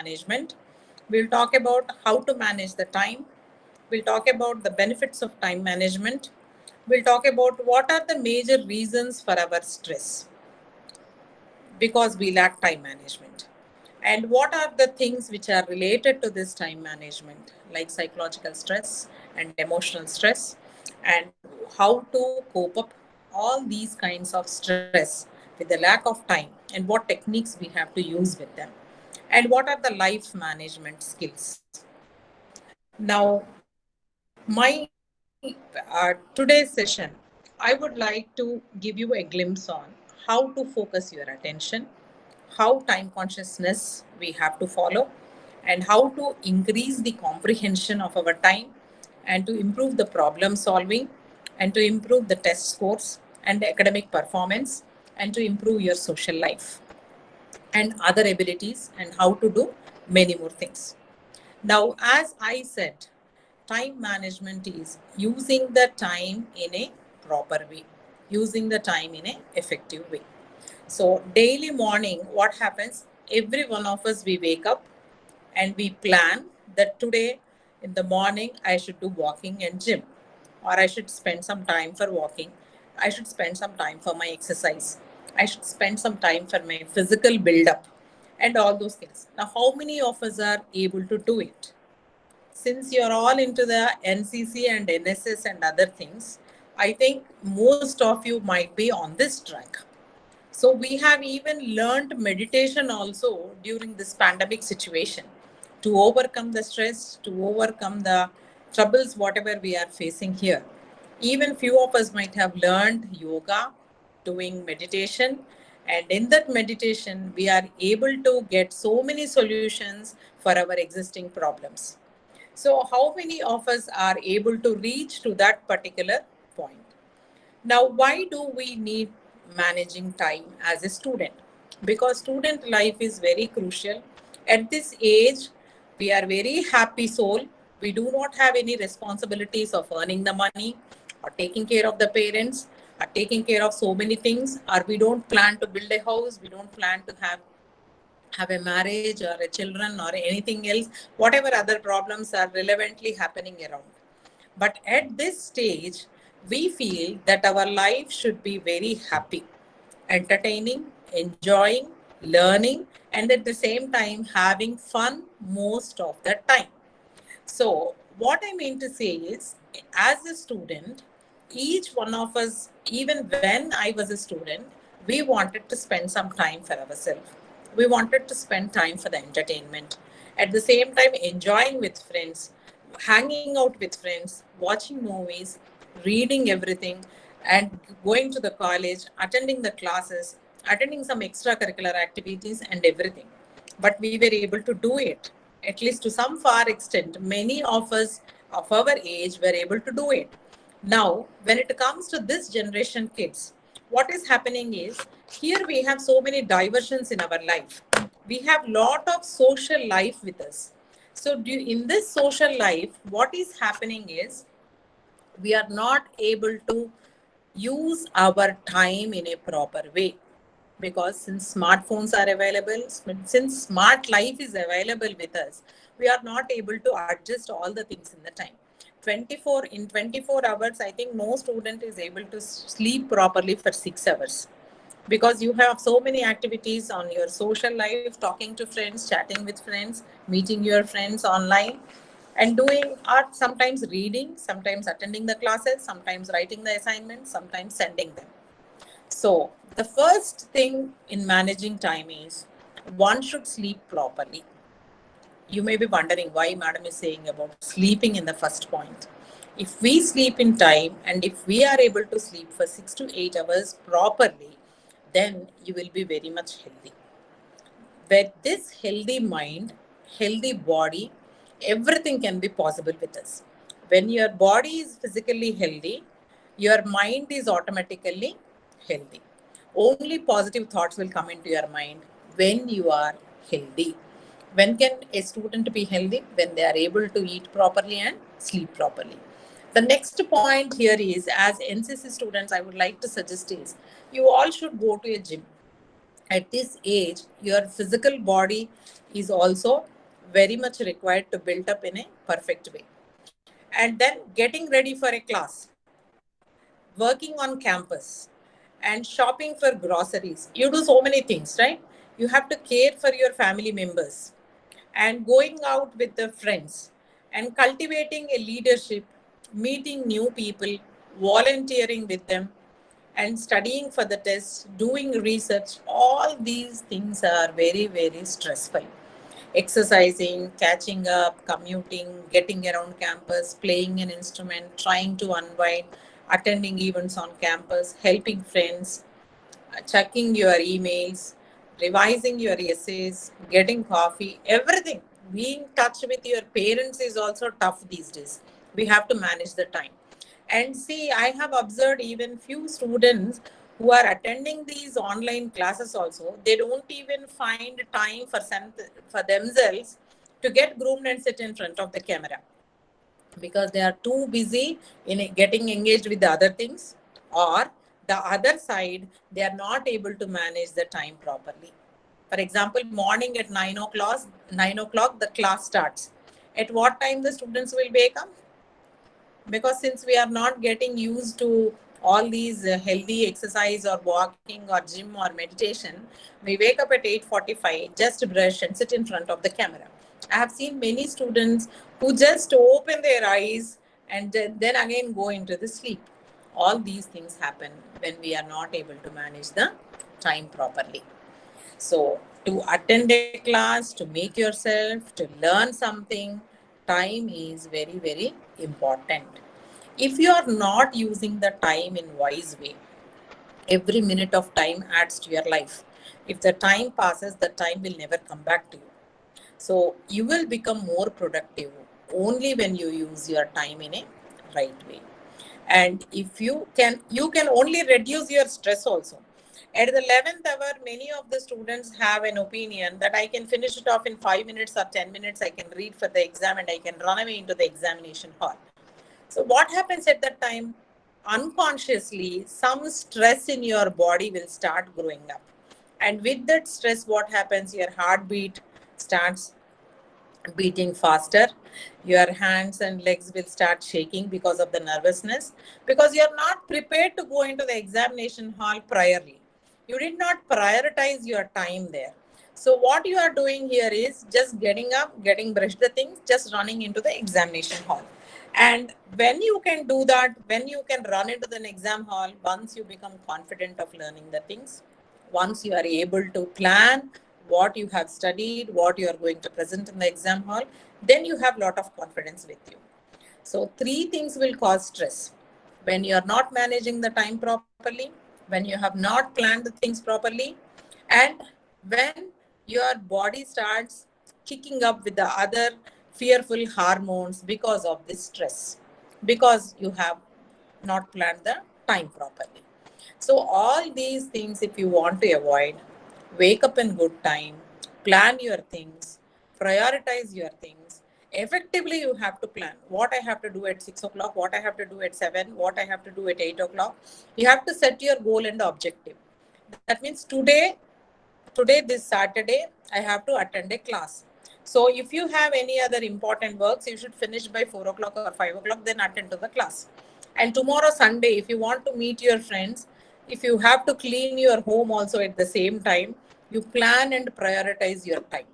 management. We'll talk about how to manage the time. We'll talk about the benefits of time management. We'll talk about what are the major reasons for our stress because we lack time management. And what are the things which are related to this time management, like psychological stress and emotional stress, and how to cope up all these kinds of stress with the lack of time, and what techniques we have to use with them, and what are the life management skills. Now, my today's session, I would like to give you a glimpse on how to focus your attention, how time consciousness we have to follow, and how to increase the comprehension of our time, and to improve the problem solving, and to improve the test scores and academic performance, and to improve your social life and other abilities, and how to do many more things. Now, as I said, time management is using the time in a proper way, using the time in an effective way. So, daily morning, what happens? Every one of us, we wake up and we plan that today in the morning I should do walking and gym, or I should spend some time for walking, I should spend some time for my exercise, I should spend some time for my physical build up, and all those things. Now, how many of us are able to do it? Since you're all into the NCC and NSS and other things, I think most of you might be on this track. So we have even learned meditation also during this pandemic situation to overcome the stress, to overcome the troubles, whatever we are facing here. Even few of us might have learned yoga, doing meditation, and in that meditation, we are able to get so many solutions for our existing problems. So, how many of us are able to reach to that particular point? Now, why do we need managing time as a student? Because student life is very crucial. At this age, we are very happy soul. We do not have any responsibilities of earning the money or taking care of the parents or taking care of so many things, or we don't plan to build a house, we don't plan to have a marriage or a children or anything else, whatever other problems are relevantly happening around. But at this stage, we feel that our life should be very happy, entertaining, enjoying, learning, and at the same time having fun most of the time. So, what I mean to say is, as a student, each one of us, even when I was a student, we wanted to spend some time for ourselves. We wanted to spend time for the entertainment. At the same time, enjoying with friends, hanging out with friends, watching movies, reading everything, and going to the college, attending the classes, attending some extracurricular activities, and everything. But we were able to do it, at least to some far extent. Many of us of our age were able to do it. Now, when it comes to this generation kids, what is happening is, here we have so many diversions in our life. We have lot of social life with us. So in this social life, what is happening is, we are not able to use our time in a proper way, because since smartphones are available, since smart life is available with us, we are not able to adjust all the things in the time. 24 hours, I think no student is able to sleep properly for 6 hours, because you have so many activities on your social life, talking to friends, chatting with friends, meeting your friends online, and doing art, sometimes reading, sometimes attending the classes, sometimes writing the assignments, sometimes sending them. So the first thing in managing time is, one should sleep properly. You may be wondering why madam is saying about sleeping in the first point. If we sleep in time, and if we are able to sleep for 6 to 8 hours properly, then you will be very much healthy. With this healthy mind, healthy body, everything can be possible with us. When your body is physically healthy, your mind is automatically healthy. Only positive thoughts will come into your mind when you are healthy. When can a student be healthy? When they are able to eat properly and sleep properly. The next point here is, as NCC students, I would like to suggest is, you all should go to a gym. At this age, your physical body is also very much required to build up in a perfect way. And then getting ready for a class, working on campus, and shopping for groceries. You do so many things, right? You have to care for your family members and going out with the friends and cultivating a leadership, meeting new people, volunteering with them, and studying for the tests, doing research. All these things are very, very stressful. Exercising, catching up, commuting, getting around campus, playing an instrument, trying to unwind, attending events on campus, helping friends, checking your emails, revising your essays, getting coffee, everything. Being in touch with your parents is also tough these days. We have to manage the time. And see, I have observed even few students who are attending these online classes also, they don't even find time for themselves to get groomed and sit in front of the camera because they are too busy in getting engaged with the other things, or the other side they are not able to manage the time properly. For example, morning at 9 o'clock the class starts. At what time the students will wake up? Because since we are not getting used to all these healthy exercise or walking or gym or meditation, we wake up at 8:45, just brush and sit in front of the camera. I have seen many students who just open their eyes and then again go into the sleep. All these things happen when we are not able to manage the time properly. So, to attend a class, to make yourself, to learn something, time is very, very important. If you are not using the time in wise way, every minute of time adds to your life. If the time passes, the time will never come back to you. So you will become more productive only when you use your time in a right way. And if you can only reduce your stress also. At the 11th hour, many of the students have an opinion that I can finish it off in 5 minutes or 10 minutes. I can read for the exam and I can run away into the examination hall. So what happens at that time? Unconsciously, some stress in your body will start growing up. And with that stress, what happens? Your heartbeat starts beating faster. Your hands and legs will start shaking because of the nervousness, because you're not prepared to go into the examination hall priorly. You did not prioritize your time there. So what you are doing here is just getting up, getting brushed the things, just running into the examination hall. And when you can do that, when you can run into the exam hall, once you become confident of learning the things, once you are able to plan what you have studied, what you are going to present in the exam hall, then you have a lot of confidence with you. So three things will cause stress. When you are not managing the time properly, when you have not planned the things properly, and when your body starts kicking up with the other fearful hormones because of this stress, because you have not planned the time properly. So all these things, if you want to avoid, wake up in good time, plan your things, prioritize your things. Effectively, you have to plan what I have to do at 6 o'clock, what I have to do at 7, what I have to do at 8 o'clock. You have to set your goal and objective. That means today this Saturday I have to attend a class. So if you have any other important works, you should finish by 4 o'clock or 5 o'clock, then attend to the class. And tomorrow Sunday, if you want to meet your friends, if you have to clean your home also at the same time, you plan and prioritize your time.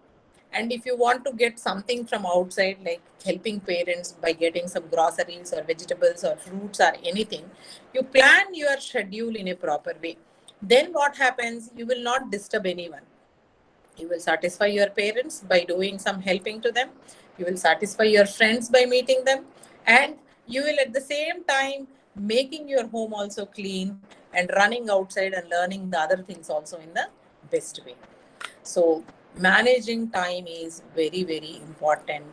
And if you want to get something from outside, like helping parents by getting some groceries or vegetables or fruits or anything, you plan your schedule in a proper way. Then what happens? You will not disturb anyone. You will satisfy your parents by doing some helping to them. You will satisfy your friends by meeting them. And you will at the same time making your home also clean and running outside and learning the other things also in the best way. So managing time is very, very important.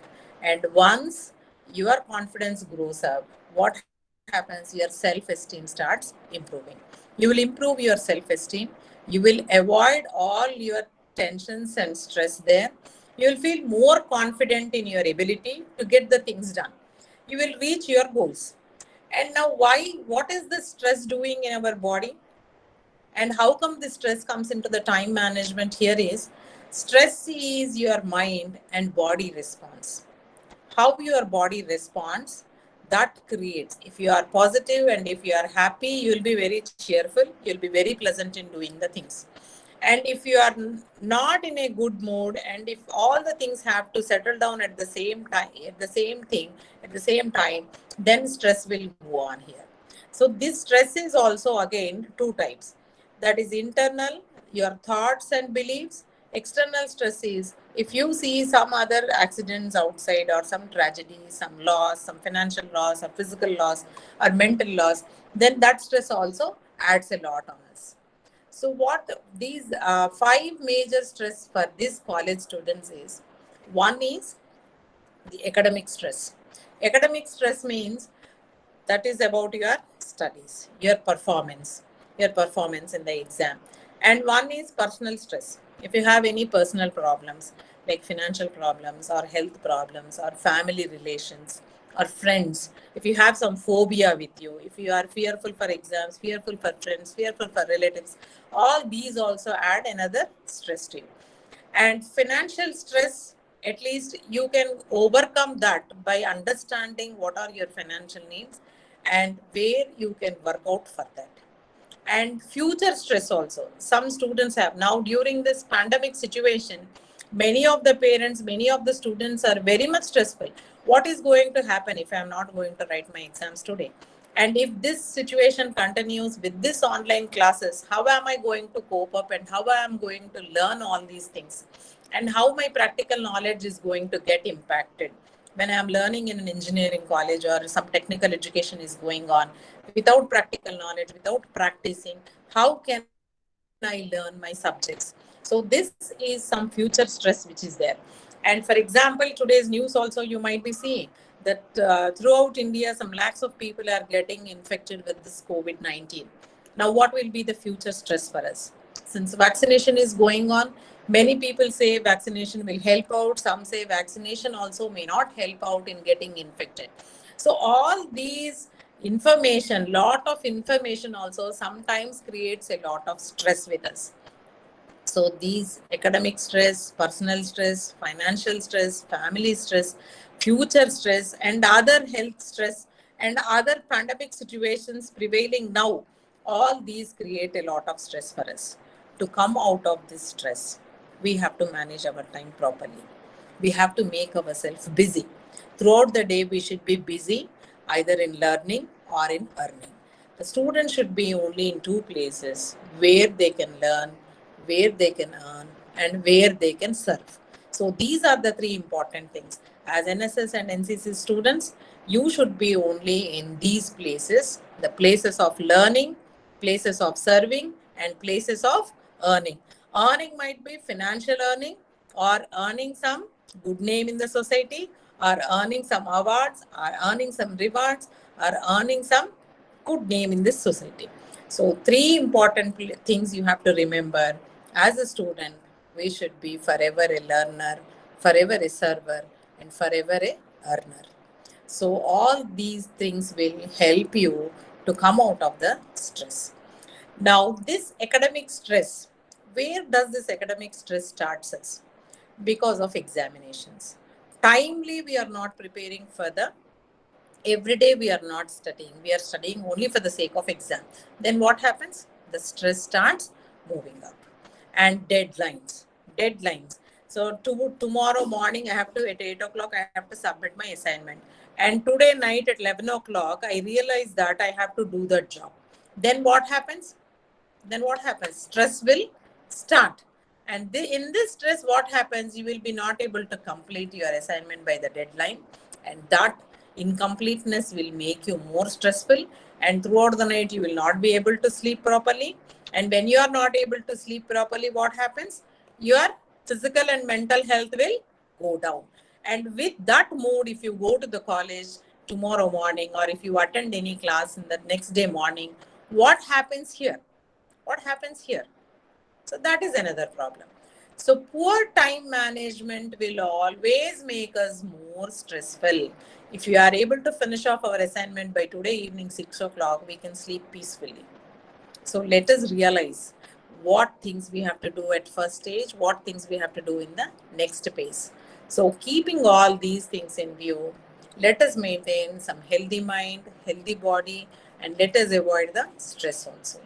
And once your confidence grows up, what happens? Your self-esteem starts improving. You will improve your self-esteem. You will avoid all your tensions and stress there. You will feel more confident in your ability to get the things done. You will reach your goals. And now, what is the stress doing in our body? And how come this stress comes into the time management here is, stress is your mind and body response. How your body responds, that creates. If you are positive and if you are happy, you will be very cheerful, you'll be very pleasant in doing the things. And if you are not in a good mood, and if all the things have to settle down at the same time, at the same thing at the same time, then stress will move on here. So this stress is also again two types. That is internal, your thoughts and beliefs. External stress is if you see some other accidents outside, or some tragedy, some loss, some financial loss, or physical loss, or mental loss, then that stress also adds a lot on us. So what these five major stress for these college students is, one is the academic stress. Academic stress means that is about your studies, your performance in the exam. And one is personal stress. If you have any personal problems like financial problems or health problems or family relations or friends, if you have some phobia with you, if you are fearful for exams, fearful for friends, fearful for relatives, all these also add another stress to you. And financial stress, at least you can overcome that by understanding what are your financial needs and where you can work out for that. And future stress also, some students have now during this pandemic situation, many of the parents, many of the students are very much stressful. What is going to happen if I'm not going to write my exams today? And if this situation continues with this online classes, how am I going to cope up, and how I am going to learn all these things, and how my practical knowledge is going to get impacted when I am learning in an engineering college or some technical education is going on? Without practical knowledge, without practicing, how can I learn my subjects? So this is some future stress which is there. And for example, today's news also you might be seeing that throughout India, some lakhs of people are getting infected with this COVID-19. Now, what will be the future stress for us? Since vaccination is going on, many people say vaccination will help out. Some say vaccination also may not help out in getting infected. So all these information, lot of information also sometimes creates a lot of stress with us. So these academic stress, personal stress, financial stress, family stress, future stress, and other health stress, and other pandemic situations prevailing now, all these create a lot of stress for us. To come out of this stress, we have to manage our time properly. We have to make ourselves busy. Throughout the day, we should be busy either in learning or in earning. The student should be only in two places where they can learn, where they can earn, and where they can serve. So these are the three important things. As NSS and NCC students, you should be only in these places, the places of learning, places of serving, and places of earning. Earning might be financial earning, or earning some good name in the society, or earning some awards, or earning some rewards, or earning some good name in this society. So, three important things you have to remember as a student. We should be forever a learner, forever a server, and forever a earner. So, all these things will help you to come out of the stress. Now, this academic stress, where does this academic stress starts us? Because of examinations. Timely, we are not preparing for the every day, we are not studying. We are studying only for the sake of exam. Then what happens? The stress starts moving up. And deadlines. So tomorrow morning, I have to, at 8 o'clock, I have to submit my assignment. And today night at 11 o'clock, I realize that I have to do the job. Then what happens? Stress will start. And in this stress, what happens? You will be not able to complete your assignment by the deadline. And that incompleteness will make you more stressful. And throughout the night, you will not be able to sleep properly. And when you are not able to sleep properly, what happens? Your physical and mental health will go down. And with that mood, if you go to the college tomorrow morning, or if you attend any class in the next day morning, what happens here? What happens here? So that is another problem. So poor time management will always make us more stressful. If we are able to finish off our assignment by today evening 6 o'clock, we can sleep peacefully. So let us realize what things we have to do at first stage, what things we have to do in the next phase. So keeping all these things in view, let us maintain some healthy mind, healthy body, and let us avoid the stress also.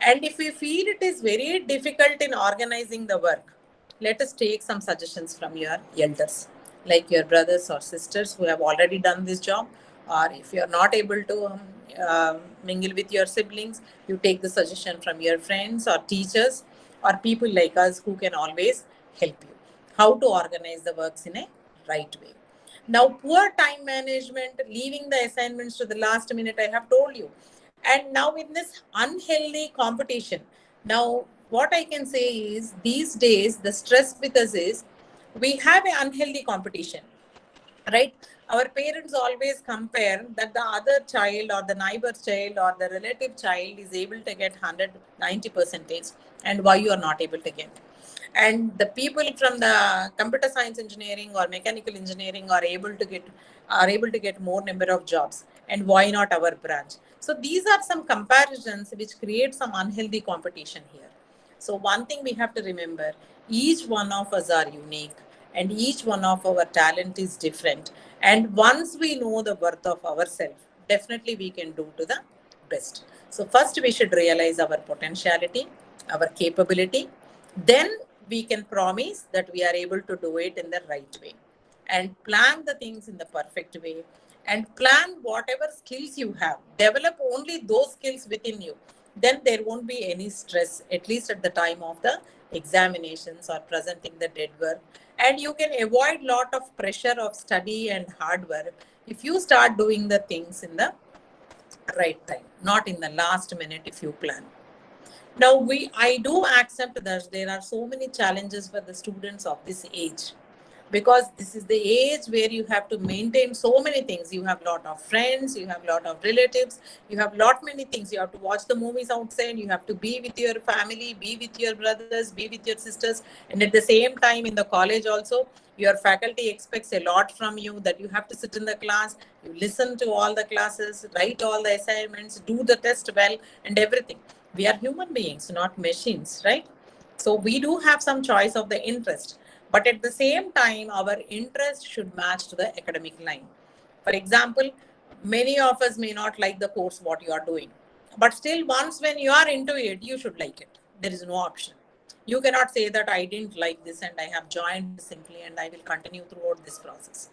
And if we feel it is very difficult in organizing the work, let us take some suggestions from your elders, like your brothers or sisters who have already done this job. Or if you are not able to mingle with your siblings, you take the suggestion from your friends or teachers or people like us who can always help you how to organize the works in a right way. Now, poor time management, leaving the assignments to the last minute, I have told you. And now, in this unhealthy competition, now what I can say is these days, the stress with us is we have an unhealthy competition, right? Our parents always compare that the other child or the neighbor's child or the relative child is able to get 190 percentage, and why you are not able to get. And the people from the computer science engineering or mechanical engineering are able to get more number of jobs, and why not our branch? So these are some comparisons which create some unhealthy competition here. So, one thing we have to remember, each one of us are unique and each one of our talent is different. And once we know the worth of ourselves, definitely we can do to the best. So, first we should realize our potentiality, our capability. Then we can promise that we are able to do it in the right way and plan the things in the perfect way and plan whatever skills you have. Develop only those skills within you. Then there won't be any stress, at least at the time of the examinations or presenting the dead work. And you can avoid lot of pressure of study and hard work if you start doing the things in the right time, not in the last minute if you plan. Now, I do accept that there are so many challenges for the students of this age, because this is the age where you have to maintain so many things. You have a lot of friends, you have a lot of relatives, you have lot many things. You have to watch the movies outside, you have to be with your family, be with your brothers, be with your sisters, and at the same time in the college also, your faculty expects a lot from you, that you have to sit in the class, you listen to all the classes, write all the assignments, do the test well, and everything. We are human beings, not machines, right? So we do have some choice of the interest, but at the same time, our interest should match to the academic line. For example, many of us may not like the course what you are doing, but still, once when you are into it, you should like it. There is no option. You cannot say that I didn't like this and I have joined simply and I will continue throughout this process.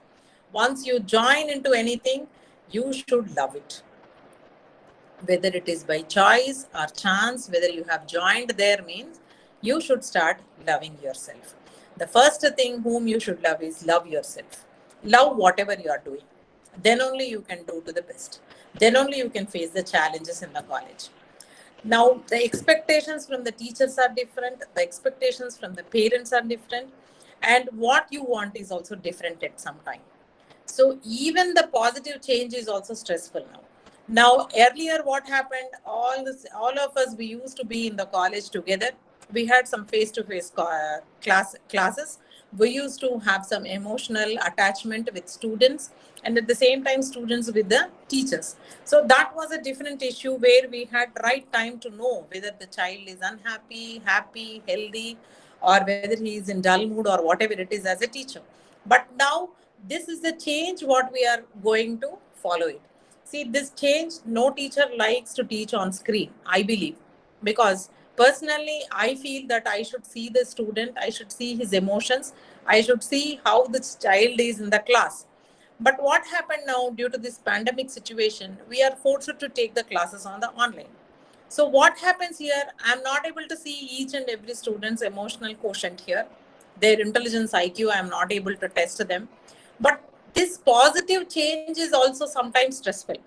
Once you join into anything, you should love it, whether it is by choice or chance. Whether you have joined there means you should start loving yourself. The first thing whom you should love is love yourself. Love whatever you are doing. Then only you can do to the best. Then only you can face the challenges in the college. Now, the expectations from the teachers are different, the expectations from the parents are different, and what you want is also different at some time. So even the positive change is also stressful now. Now earlier, what happened? All of us, we used to be in the college together. We had some face-to-face classes. We used to have some emotional attachment with students, and at the same time, students with the teachers. So that was a different issue where we had right time to know whether the child is unhappy, happy, healthy, or whether he is in dull mood or whatever it is as a teacher. But now this is the change what we are going to follow it. See, this change, no teacher likes to teach on screen, I believe, because personally I feel that I should see the student, I should see his emotions, I should see how this child is in the class. But what happened now, due to this pandemic situation, we are forced to take the classes on the online. So what happens here? I'm not able to see each and every student's emotional quotient here. Their intelligence IQ, I'm not able to test them. But this positive change is also sometimes stressful.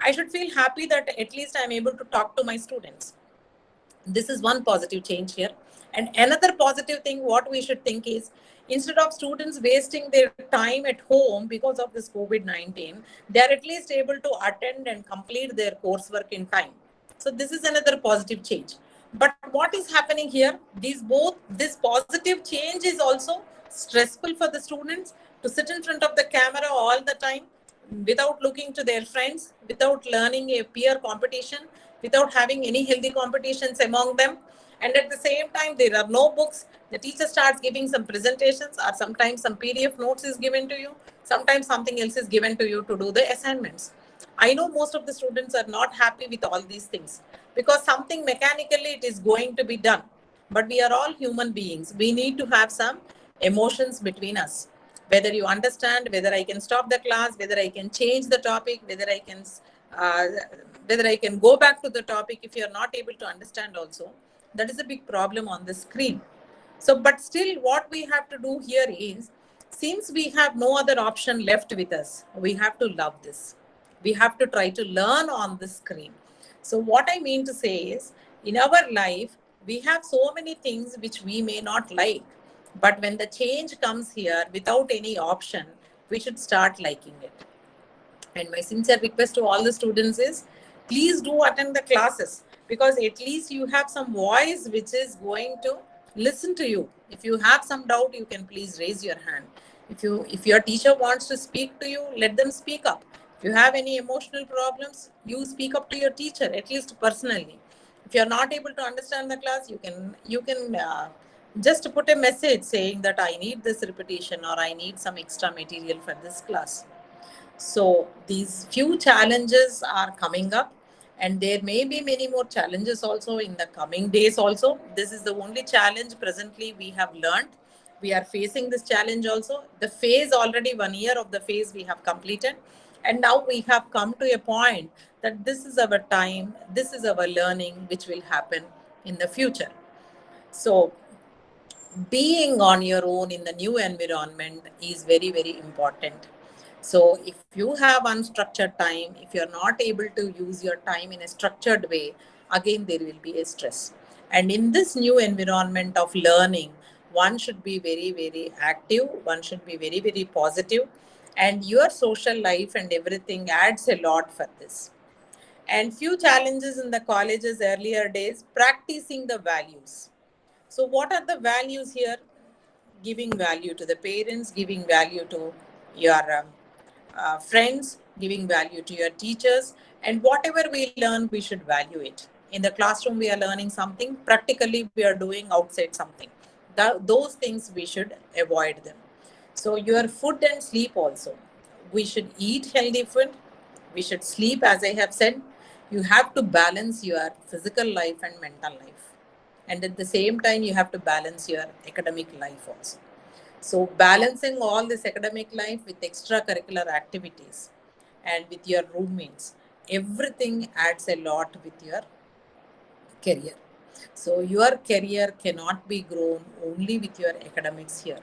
I should feel happy that at least I'm able to talk to my students. This is one positive change here. And another positive thing what we should think is, instead of students wasting their time at home because of this COVID-19, they are at least able to attend and complete their coursework in time. So this is another positive change. But what is happening here, this positive change is also stressful for the students to sit in front of the camera all the time without looking to their friends, without learning a peer competition, without having any healthy competitions among them. And at the same time, there are no books. The teacher starts giving some presentations, or sometimes some PDF notes is given to you. Sometimes something else is given to you to do the assignments. I know most of the students are not happy with all these things because something mechanically it is going to be done. But we are all human beings. We need to have some emotions between us. Whether you understand, whether I can stop the class, whether I can change the topic, uh, whether I can go back to the topic if you are not able to understand also, that is a big problem on the screen. So, but still what we have to do here is, since we have no other option left with us, we have to love this. We have to try to learn on the screen. So what I mean to say is, in our life, we have so many things which we may not like. But when the change comes here without any option, we should start liking it. And my sincere request to all the students is, please do attend the classes, because at least you have some voice which is going to listen to you. If you have some doubt, you can please raise your hand. If your teacher wants to speak to you, let them speak up. If you have any emotional problems, you speak up to your teacher, at least personally. If you are not able to understand the class, you can just put a message saying that I need this repetition, or I need some extra material for this class. So these few challenges are coming up, and there may be many more challenges also in the coming days also. This is the only challenge presently we have learned. We are facing this challenge also. The phase, already 1 year of the phase we have completed, and now we have come to a point that this is our time, this is our learning which will happen in the future. So being on your own in the new environment is very, very important. So if you have unstructured time, if you're not able to use your time in a structured way, again there will be a stress. And in this new environment of learning, one should be very, very active, one should be very, very positive, and your social life and everything adds a lot for this. And few challenges in the colleges earlier days, practicing the values. So, what are the values here? Giving value to the parents, giving value to your friends, giving value to your teachers, and whatever we learn, we should value it. In the classroom, we are learning something, practically, we are doing outside something. Those things we should avoid them. So, your food and sleep also. We should eat healthy food, we should sleep, as I have said. You have to balance your physical life and mental life, and at the same time you have to balance your academic life also. So balancing all this academic life with extracurricular activities and with your roommates, everything adds a lot with your career. So your career cannot be grown only with your academics here.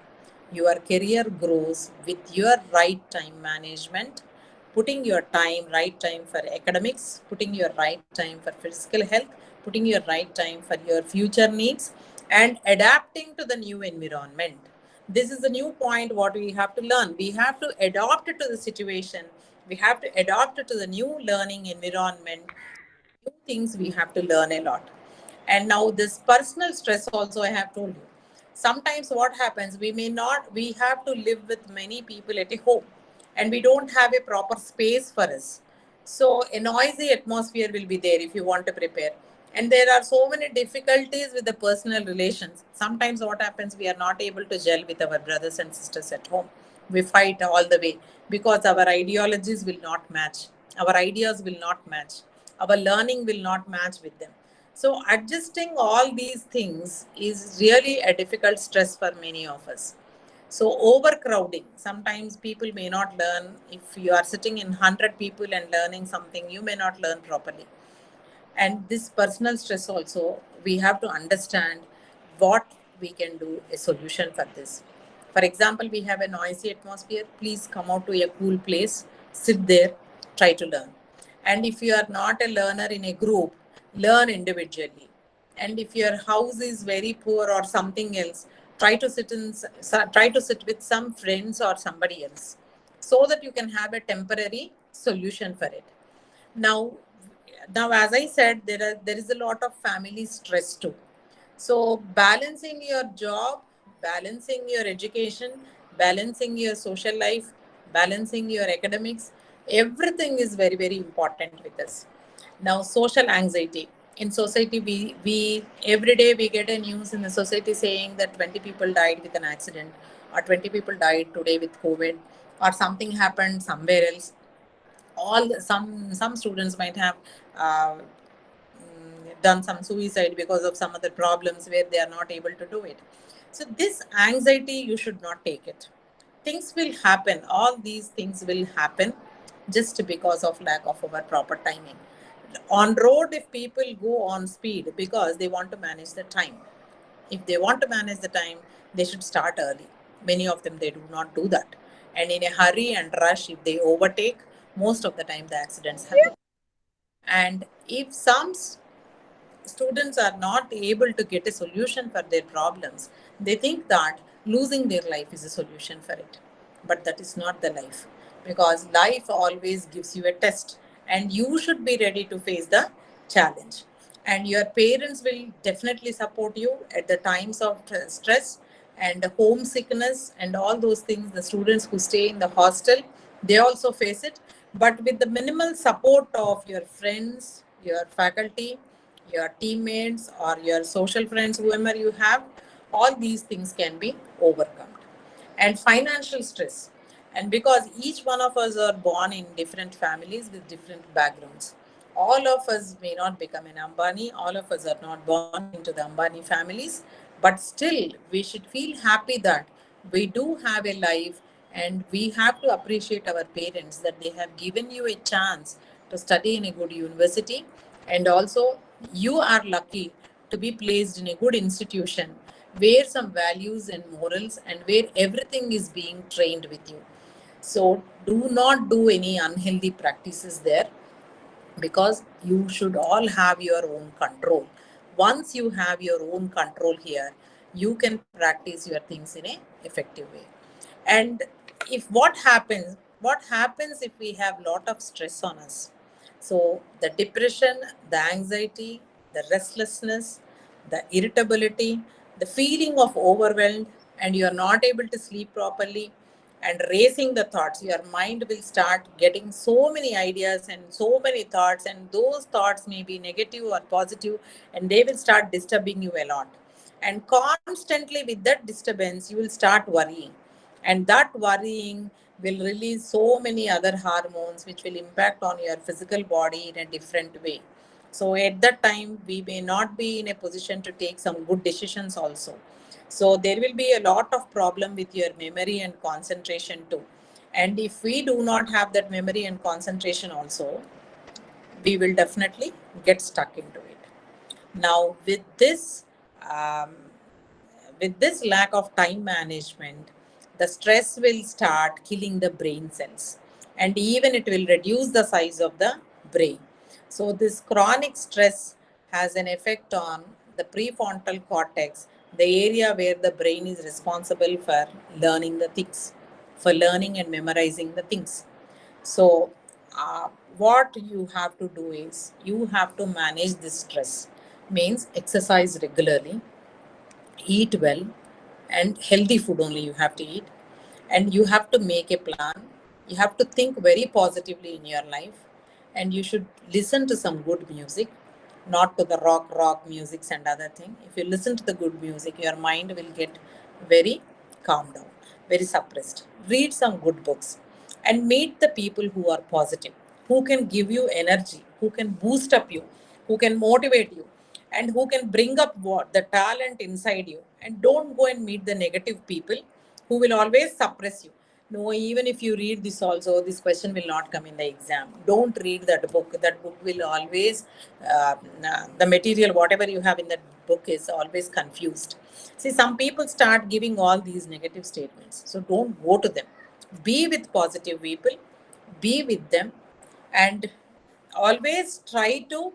Your career grows with your right time management, putting your time, right time for academics, putting your right time for physical health, putting your right time for your future needs, and adapting to the new environment. This is the new point what we have to learn. We have to adapt it to the situation. We have to adapt it to the new learning environment, new things we have to learn a lot. And now this personal stress also, I have told you, sometimes what happens, we have to live with many people at a home, and we don't have a proper space for us. So a noisy atmosphere will be there if you want to prepare, and there are so many difficulties with the personal relations. Sometimes what happens, we are not able to gel with our brothers and sisters at home. We fight all the way because our ideologies will not match, our ideas will not match, our learning will not match with them. So adjusting all these things is really a difficult stress for many of us. So overcrowding, sometimes people may not learn. If you are sitting in 100 people and learning something, you may not learn properly. And this personal stress also, we have to understand what we can do a solution for this. For example, we have a noisy atmosphere, please come out to a cool place, sit there, try to learn. And if you are not a learner in a group, learn individually. And if your house is very poor or something else, try to sit with some friends or somebody else, so that you can have a temporary solution for it. Now now as I said, there is a lot of family stress too. So balancing your job, balancing your education, balancing your social life, balancing your academics, everything is very, very important with us. Now, social anxiety. In society, we every day we get a news in the society saying that 20 people died with an accident, or 20 people died today with COVID, or something happened somewhere else. Some students might have done some suicide because of some other problems where they are not able to do it. So this anxiety, you should not take it. Things will happen. All these things will happen just because of lack of our proper timing. On road, if people go on speed because they want to manage the time, if they want to manage the time, they should start early. Many of them, they do not do that. And in a hurry and rush, if they overtake, most of the time the accidents happen. And if some students are not able to get a solution for their problems, they think that losing their life is a solution for it. But that is not the life, because life always gives you a test and you should be ready to face the challenge. And your parents will definitely support you at the times of stress and homesickness and all those things. The students who stay in the hostel, they also face it, but with the minimal support of your friends, your faculty, your teammates, or your social friends, whoever you have, all these things can be overcome. And financial stress. And because each one of us are born in different families with different backgrounds, all of us may not become an Ambani, all of us are not born into the Ambani families, but still we should feel happy that we do have a life, and we have to appreciate our parents that they have given you a chance to study in a good university, and also you are lucky to be placed in a good institution where some values and morals and where everything is being trained with you. So do not do any unhealthy practices there, because you should all have your own control. Once you have your own control here, you can practice your things in a effective way. And if what happens if we have lot of stress on us? So the depression, the anxiety, the restlessness, the irritability, the feeling of overwhelmed, and you are not able to sleep properly, and racing the thoughts, your mind will start getting so many ideas and so many thoughts, and those thoughts may be negative or positive, and they will start disturbing you a lot. And constantly with that disturbance, you will start worrying, and that worrying will release so many other hormones which will impact on your physical body in a different way. So at that time, we may not be in a position to take some good decisions also. So there will be a lot of problem with your memory and concentration too. And if we do not have that memory and concentration also, we will definitely get stuck into it. Now, um, with this lack of time management, the stress will start killing the brain cells, and even it will reduce the size of the brain. So, this chronic stress has an effect on the prefrontal cortex, the area where the brain is responsible for learning the things, for learning and memorizing the things. So, what you have to do is you have to manage this stress, means exercise regularly, eat well, and healthy food only you have to eat, and you have to make a plan. You have to think very positively in your life, and you should listen to some good music, not to the rock musics and other thing. If you listen to the good music, your mind will get very calm down, very suppressed. Read some good books and meet the people who are positive, who can give you energy, who can boost up you, who can motivate you, and who can bring up what the talent inside you. And don't go and meet the negative people who will always suppress you. No, even if you read this also, this question will not come in the exam. Don't read that book. That book will always the material whatever you have in that book is always confused. See, some people start giving all these negative statements, so don't go to them. Be with positive people, be with them, and always try to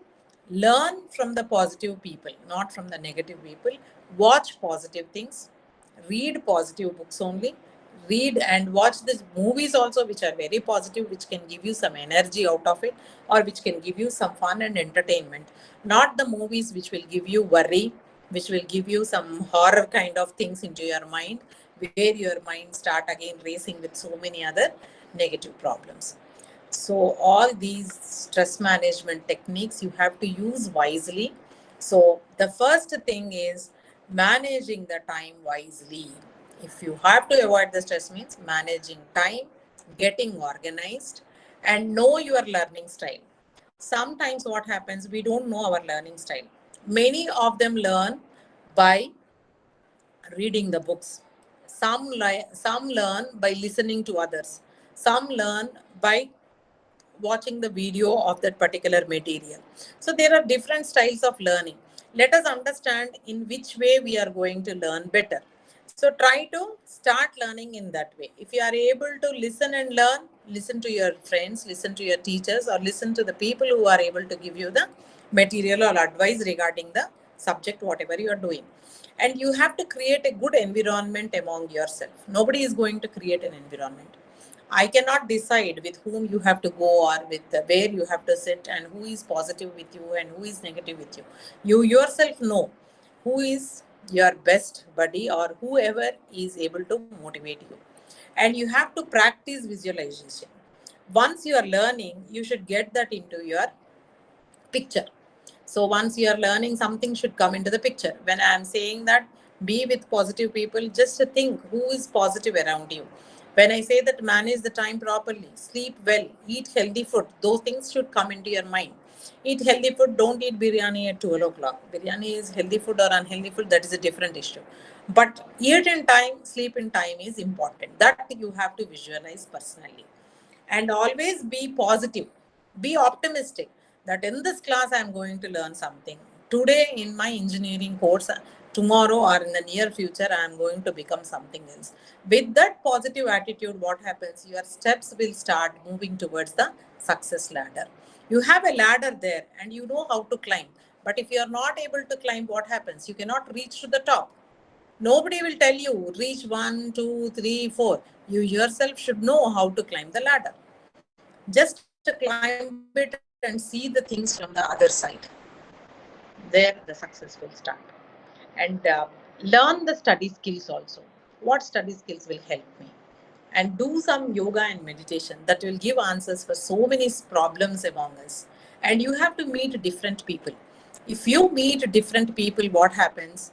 learn from the positive people, not from the negative people. Watch positive things, read positive books only, read and watch these movies also, which are very positive, which can give you some energy out of it, or which can give you some fun and entertainment. Not the movies which will give you worry, which will give you some horror kind of things into your mind, where your mind start again racing with so many other negative problems. So all these stress management techniques you have to use wisely. So the first thing is managing the time wisely. If you have to avoid the stress means managing time, getting organized, and know your learning style. Sometimes what happens, we don't know our learning style. Many of them learn by reading the books. Some learn by listening to others. Some learn by watching the video of that particular material. So there are different styles of learning. Let us understand in which way we are going to learn better. So try to start learning in that way. If you are able to listen and learn, listen to your friends, listen to your teachers, or listen to the people who are able to give you the material or advice regarding the subject, whatever you are doing. And you have to create a good environment among yourself. Nobody is going to create an environment. I cannot decide with whom you have to go or with where you have to sit and who is positive with you and who is negative with you. You yourself know who is your best buddy or whoever is able to motivate you. And you have to practice visualization. Once you are learning, you should get that into your picture. So once you are learning, something should come into the picture. When I am saying that be with positive people, just think who is positive around you. When I say that manage the time properly, sleep well, eat healthy food, those things should come into your mind. Eat healthy food, don't eat biryani at 12 o'clock. Biryani is healthy food or unhealthy food, that is a different issue. But eat in time, sleep in time is important. That you have to visualize personally. And always be positive, be optimistic that in this class I am going to learn something today in my engineering course. Tomorrow or in the near future I am going to become something else. With that positive attitude, what happens, your steps will start moving towards the success ladder. You have a ladder there and you know how to climb, but if you are not able to climb, what happens, you cannot reach to the top. Nobody will tell you reach 1, 2, 3, 4. You yourself should know how to climb the ladder. Just climb it and see the things from the other side. There the success will start. And learn the study skills also. What study skills will help me? And do some yoga and meditation that will give answers for so many problems among us. And you have to meet different people. If you meet different people, what happens,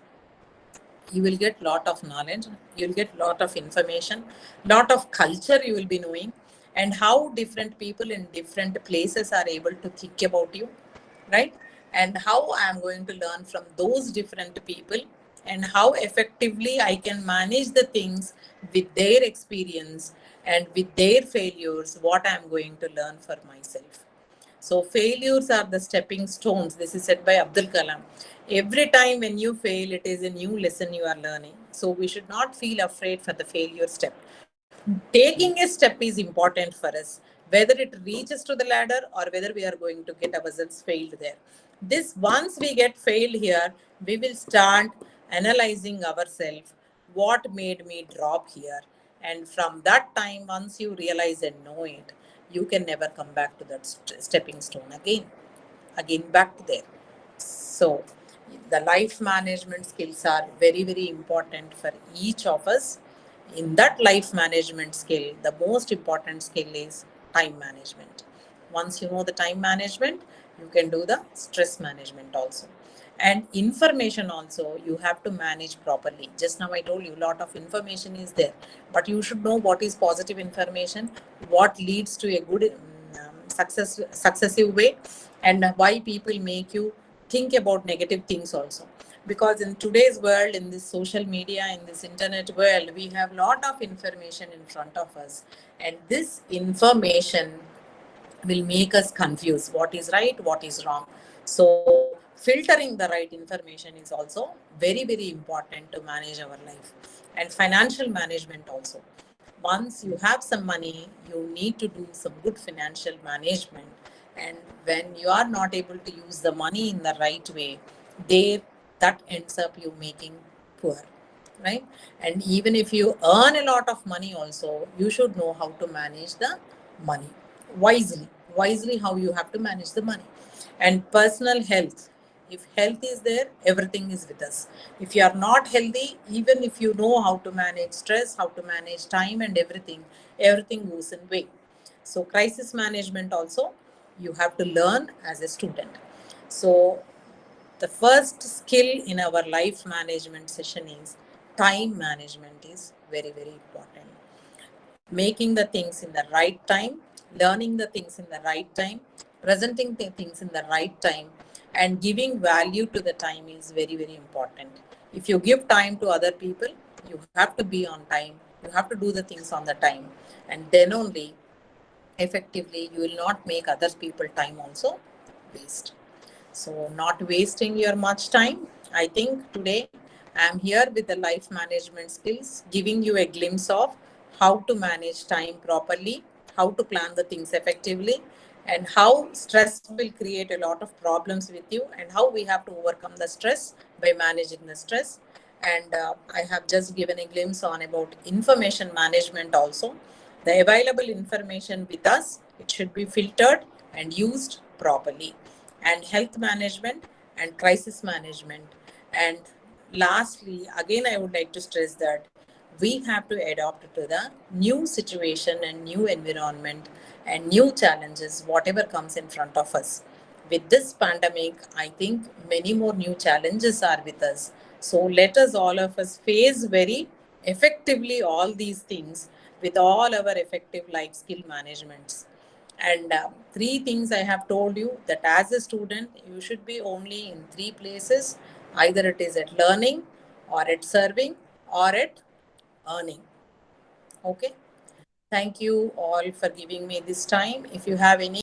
you will get lot of knowledge, you'll get lot of information, lot of culture you will be knowing, and how different people in different places are able to think about you, right? And how I am going to learn from those different people, and how effectively I can manage the things with their experience and with their failures, what I am going to learn for myself. So failures are the stepping stones. This is said by Abdul Kalam. Every time when you fail, it is a new lesson you are learning. So we should not feel afraid for the failure step. Taking a step is important for us, whether it reaches to the ladder or whether we are going to get ourselves failed there. This once we get failed here, we will start analyzing ourselves. What made me drop here? And from that time, once you realize and know it, you can never come back to that stepping stone again back to there. So the life management skills are very, very important for each of us. In that life management skill, the most important skill is time management. Once you know the time management, you can do the stress management also. And information also, you have to manage properly. Just now I told you a lot of information is there, but you should know what is positive information, what leads to a good successive way, and why people make you think about negative things also. Because in today's world, in this social media, in this internet world, we have a lot of information in front of us, and this information will make us confuse what is right, what is wrong. So filtering the right information is also very, very important to manage our life. And financial management also, once you have some money, you need to do some good financial management. And when you are not able to use the money in the right way, there that ends up you making poor, right? And even if you earn a lot of money also, you should know how to manage the money wisely, how you have to manage the money. And personal health, if health is there, everything is with us. If you are not healthy, even if you know how to manage stress, how to manage time and everything goes in way. So crisis management also you have to learn as a student. So the first skill in our life management session is time management is very, very important. Making the things in the right time, learning the things in the right time, presenting the things in the right time, and giving value to the time is very, very important. If you give time to other people, you have to be on time, you have to do the things on the time, and then only effectively you will not make other people time also waste. So, not wasting your much time. I think today I am here with the life management skills, giving you a glimpse of how to manage time properly, how to plan the things effectively, and how stress will create a lot of problems with you, and how we have to overcome the stress by managing the stress. And I have just given a glimpse on about information management also. The available information with us, it should be filtered and used properly. And health management and crisis management. And lastly, again, I would like to stress that we have to adapt to the new situation and new environment and new challenges, whatever comes in front of us. With this pandemic, I think many more new challenges are with us. So let us all of us face very effectively all these things with all our effective life skill managements. And three things I have told you that as a student, you should be only in three places, either it is at learning, or at serving, or at earning. Okay. Thank you all for giving me this time. If you have any